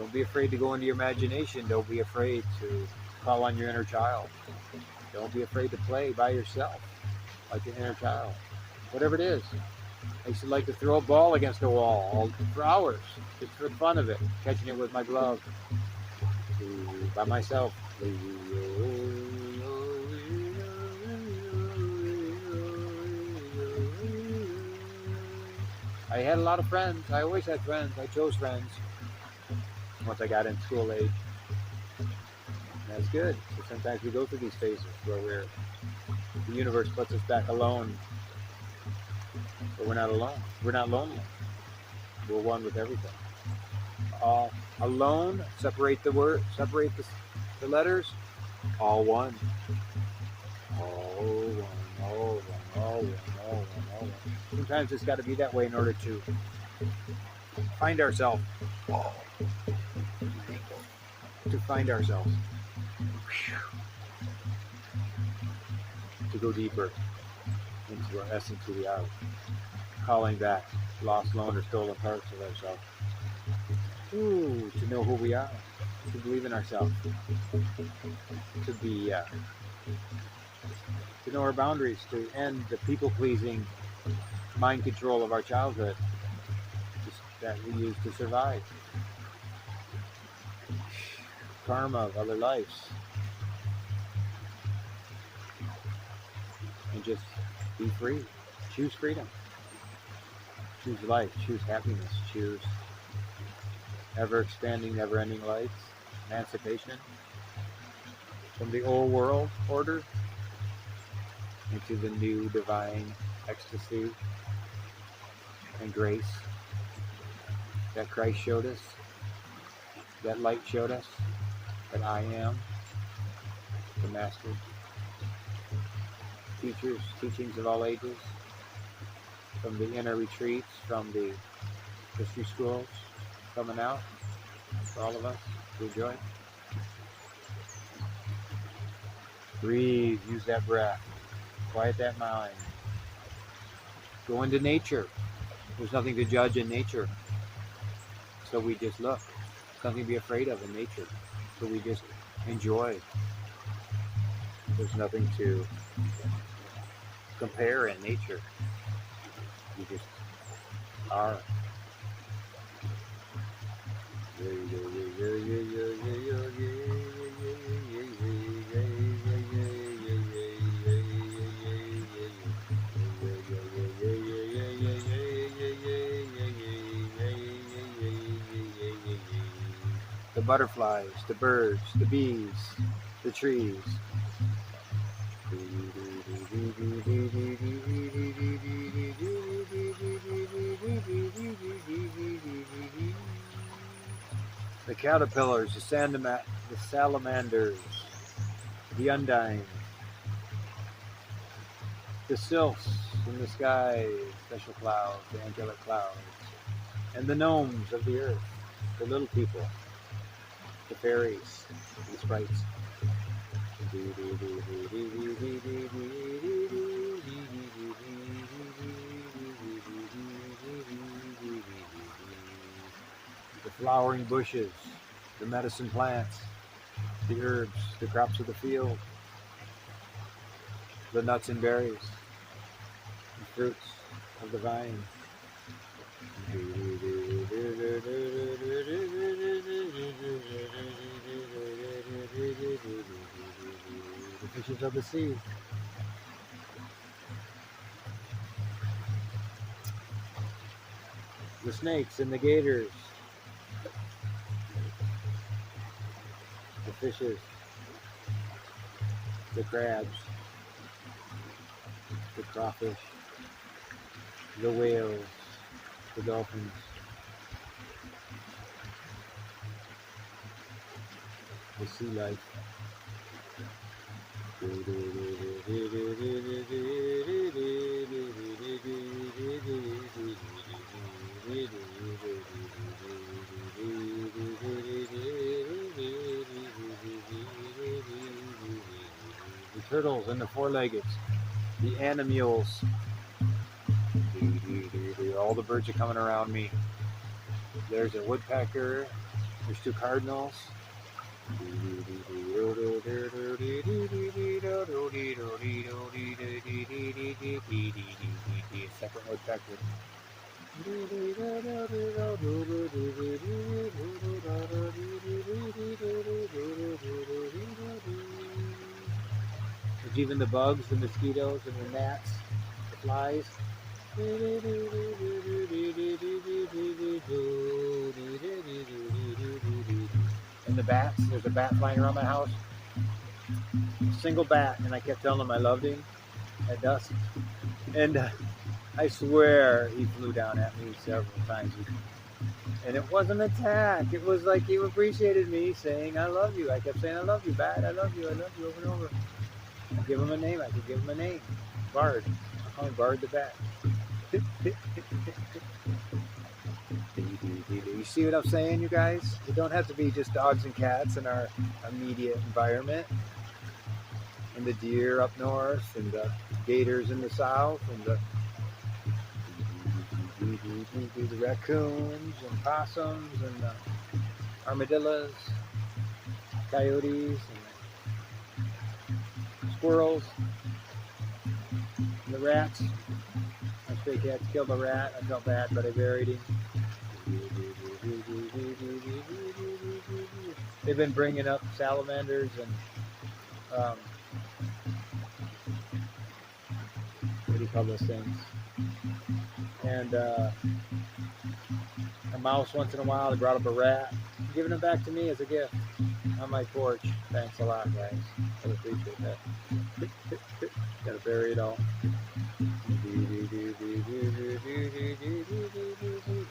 Don't be afraid to go into your imagination. Don't be afraid to call on your inner child. Don't be afraid to play by yourself like an inner child. Whatever it is. I used to like to throw a ball against a wall for hours, just for the fun of it, catching it with my glove by myself. I had a lot of friends. I always had friends. I chose friends once I got in school age. That's good. So sometimes we go through these phases where the universe puts us back alone, but we're not alone. We're not lonely. We're one with everything. Alone, separate the word, separate the letters. All one. All one. All one. All one. All one. All one. Sometimes it's got to be that way in order to find ourselves. To find ourselves. To go deeper into our essence of the art. Calling back lost, lone, or stolen parts of ourselves. Ooh, to know who we are. To believe in ourselves. To be, to know our boundaries. To end the people-pleasing mind control of our childhood that we use to survive. Karma of other lives. And just be free. Choose freedom. Choose life. Choose happiness. Choose ever-expanding, never-ending lights. Emancipation from the old world order into the new divine ecstasy and grace that Christ showed us, that light showed us, that I am the master. Teachers, teachings of all ages, from the inner retreats, from the history schools, coming out for all of us to enjoy. Breathe, use that breath, quiet that mind. Go into nature. There's nothing to judge in nature. So we just look. There's nothing to be afraid of in nature. So we just enjoy. There's nothing to compare in nature. You just are. The butterflies, the birds, the bees, the trees. The caterpillars, the salamanders, the undines, the sylphs in the sky, special clouds, the angelic clouds, and the gnomes of the earth, the little people, the fairies, the sprites. The flowering bushes, the medicine plants, the herbs, the crops of the field, the nuts and berries, the fruits of the vine. The fishes of the sea. The snakes and the gators. The fishes. The crabs. The crawfish. The whales. The dolphins. The sea life. The turtles and the four-leggeds, the animals. All the birds are coming around me. There's a woodpecker, There's two cardinals. Second woodpecker. There's even the bugs, the mosquitoes, and the gnats, the flies. And the bats, there's a bat flying around my house. A single bat, and I kept telling him I loved him at dusk. And I swear he flew down at me several times. And it wasn't an attack. It was like he appreciated me saying, I love you. I kept saying, I love you, bat. I love you over and over. I give him a name. I could give him a name. Bard. I call him Bard the Bat. You see what I'm saying, you guys? It don't have to be just dogs and cats in our immediate environment. And the deer up north, and the gators in the south, and the raccoons and possums and armadillos, coyotes and squirrels, and the rats. My stray cats killed a rat. I felt bad, but I buried him. They've been bringing up salamanders and what do you call those things? And a mouse once in a while. They brought up a rat, giving it back to me as a gift on my porch. Thanks a lot, guys. I appreciate that. Gotta bury it all.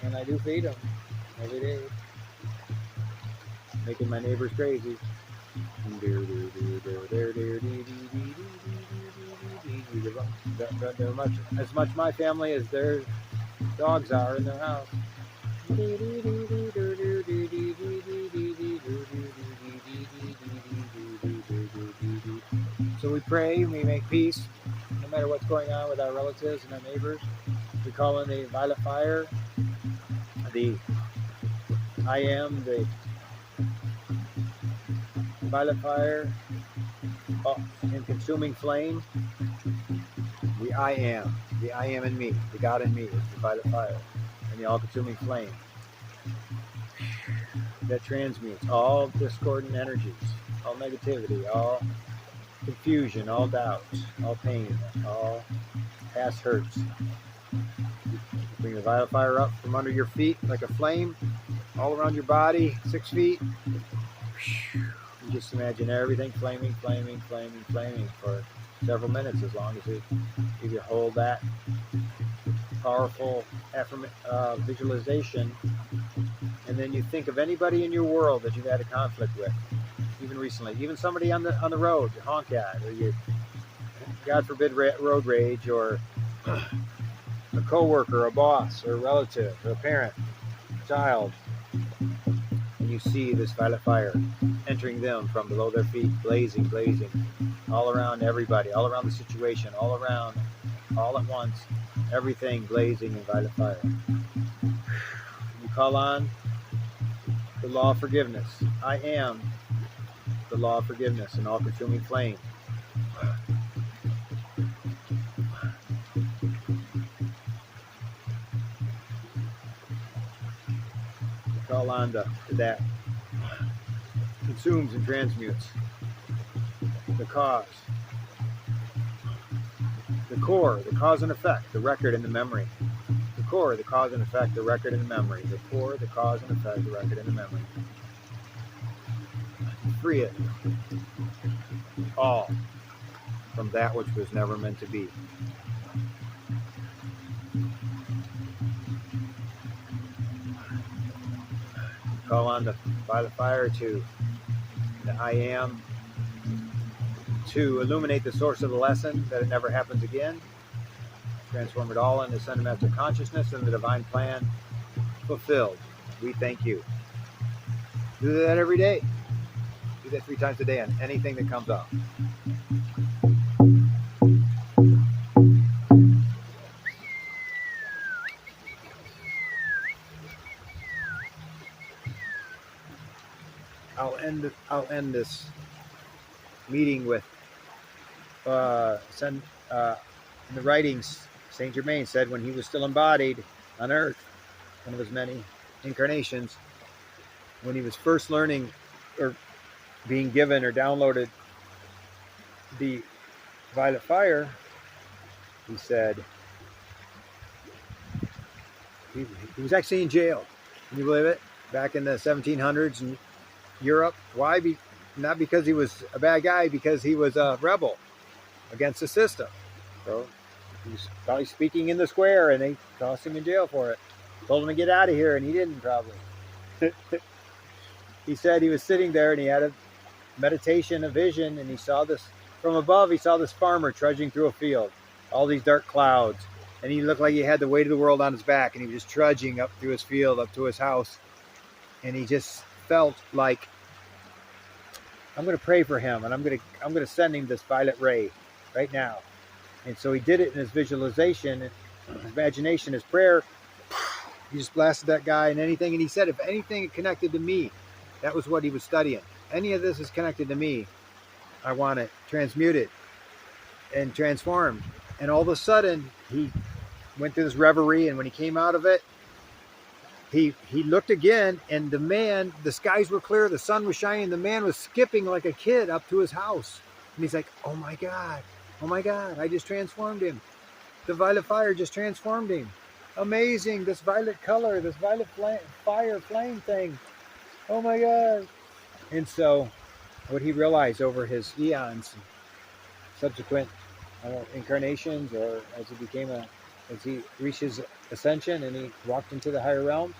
And I do feed them every day, making my neighbors crazy. They're as much my family as their dogs are in their house. So we pray and we make peace no matter what's going on with our relatives and our neighbors. We call in the violet fire, the I am, the violet fire, in consuming flame. The I am in me, the God in me is the violet fire, and the all-consuming flame that transmutes all discordant energies, all negativity, all confusion, all doubt, all pain, all past hurts. Bring the violet fire up from under your feet like a flame, all around your body, 6 feet. You just imagine everything flaming for several minutes, as long as you hold that powerful visualization. And then you think of anybody in your world that you've had a conflict with, even recently, even somebody on the road you honk at, or you, God forbid, road rage, or a coworker, a boss, or a relative, or a parent, a child, and you see this violet fire entering them from below their feet, blazing, all around everybody, all around the situation, all around, all at once, everything blazing in violet fire. You call on the law of forgiveness. I am the law of forgiveness, an all-consuming flame. Call on to that consumes and transmutes the cause, the core, the cause and effect, the record and the memory. The core, the cause and effect, the record and the memory. The core, the cause and effect, the record and the memory. Free it all from that which was never meant to be. Call on by the fire to the I am, to illuminate the source of the lesson, that it never happens again. Transform it all into sentimental consciousness and the divine plan fulfilled. We thank you. Do that every day. Do that 3 times a day on anything that comes up. I'll end this meeting with send in the writings. St Germain said when he was still embodied on Earth, one of his many incarnations, when he was first learning or being given or downloaded the violet fire, he said he was actually in jail. Can you believe it? Back in the 1700s in Europe. Why? Not because he was a bad guy, because he was a rebel against the system. So he was probably speaking in the square, and they tossed him in jail for it. Told him to get out of here, and he didn't probably. He said he was sitting there, and he had a meditation, a vision, and he saw this from above. He saw this farmer trudging through a field, all these dark clouds, and he looked like he had the weight of the world on his back, and he was just trudging up through his field, up to his house, and he just felt like, I'm going to pray for him, and I'm going to send him this violet ray right now. And so he did it in his visualization, his imagination, his prayer. He just blasted that guy and anything. And he said, if anything connected to me, that was what he was studying. Any of this is connected to me, I want it transmuted and transformed. And all of a sudden, he went through this reverie. And when he came out of it, he looked again, and the skies were clear, the sun was shining, the man was skipping like a kid up to his house. And he's like, oh my God, I just transformed him. The violet fire just transformed him. Amazing, this violet color, this violet fire flame thing. Oh my God. And so what he realized over his eons, subsequent incarnations, or as he reached his ascension and he walked into the higher realm,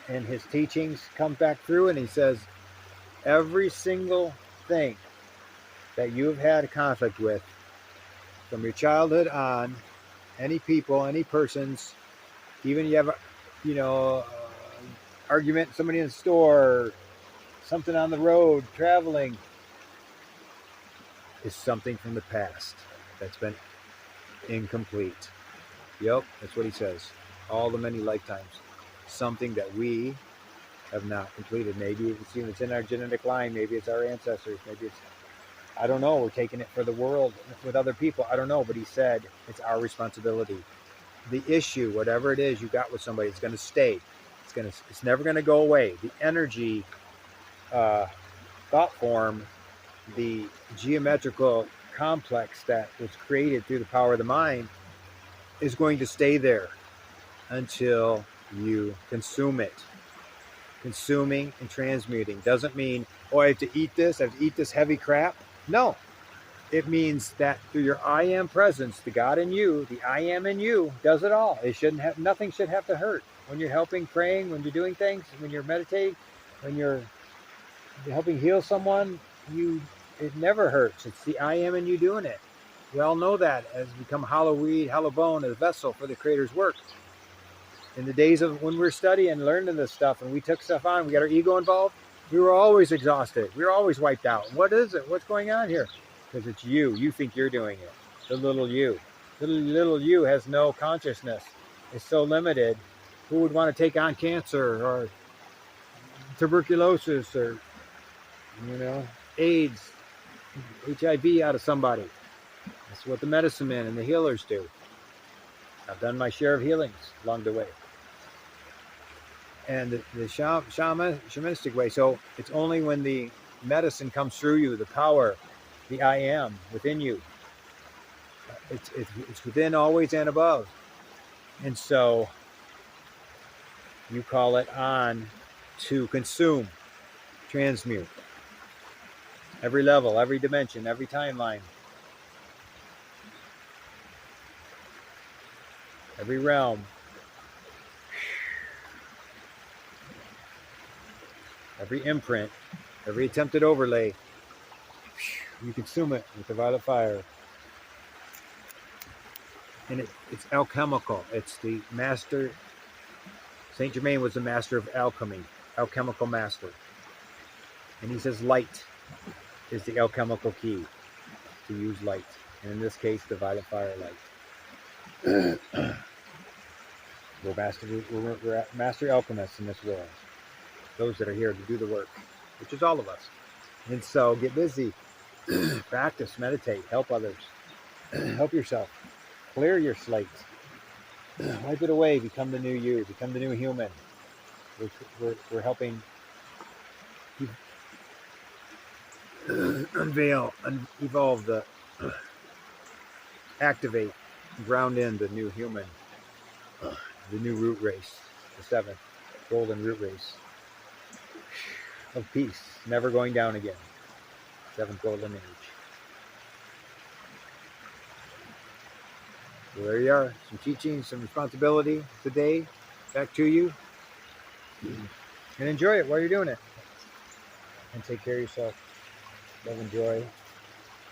and his teachings come back through, and he says, every single thing that you've had a conflict with from your childhood on, any people, any persons, even you have argument with somebody in the store, something on the road, traveling, is something from the past that's been incomplete. Yep, that's what he says. All the many lifetimes. Something that we have not completed. Maybe it's in our genetic line. Maybe it's our ancestors. Maybe it's, I don't know. We're taking it for the world with other people. I don't know. But he said it's our responsibility. The issue, whatever it is you got with somebody, it's going to stay. It's never going to go away. The energy, thought form, the geometrical complex that was created through the power of the mind is going to stay there until you consume it. Consuming and transmuting doesn't mean, oh, I have to eat this heavy crap. No, it means that through your I am presence, the God in you, the I am in you, does it all. Nothing should have to hurt. When you're helping, praying, when you're doing things, when you're meditating, when you're helping heal someone, it never hurts. It's the I am in you doing it. We all know that as we become hollow weed, hollow bone, a vessel for the Creator's work. In the days of when we were studying, learning this stuff, and we took stuff on, we got our ego involved, we were always exhausted. We were always wiped out. What is it? What's going on here? Because it's you. You think you're doing it. The little you. Little you has no consciousness. It's so limited. Who would want to take on cancer or tuberculosis or, AIDS, HIV out of somebody? That's what the medicine men and the healers do. I've done my share of healings along the way. And the shamanistic way. So it's only when the medicine comes through you, the power, the I am within you. It's within, always, and above. And so you call it on to consume, transmute. Every level, every dimension, every timeline. Every realm. Every imprint, every attempted overlay, you consume it with the violet fire. And it's alchemical. It's the master. St. Germain was the master of alchemy, alchemical master. And he says light is the alchemical key to use light. And in this case, the violet fire light. We're master alchemists in this world. those that are here to do the work, which is all of us. And so get busy, practice, meditate, help others, help yourself, clear your slate, wipe it away, become the new you, become the new human. We're helping unveil and evolve activate, ground in the new human, the new root race, the seventh golden root race of peace, never going down again. Seventh golden age. So there you are. Some teaching, some responsibility today. Back to you. And enjoy it while you're doing it. And take care of yourself. Love and joy.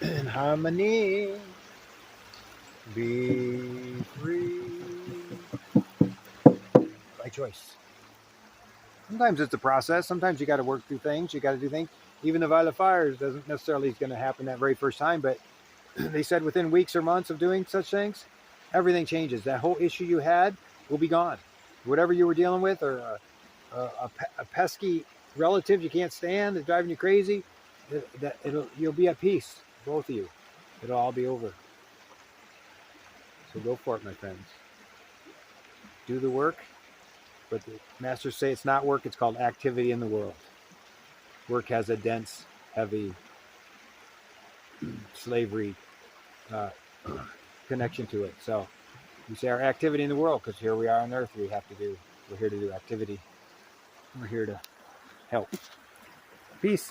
And harmony. Be free. By choice. Sometimes it's a process. Sometimes you got to work through things. You got to do things. Even the Violet Fires doesn't necessarily going to happen that very first time, but they said within weeks or months of doing such things, everything changes. That whole issue you had will be gone. Whatever you were dealing with, or a pesky relative you can't stand that's driving you crazy, you'll be at peace, both of you. It'll all be over. So go for it, my friends. Do the work. But the masters say it's not work, it's called activity in the world. Work has a dense, heavy slavery connection to it. So we say our activity in the world, because here we are on earth, we're here to do activity. We're here to help. Peace.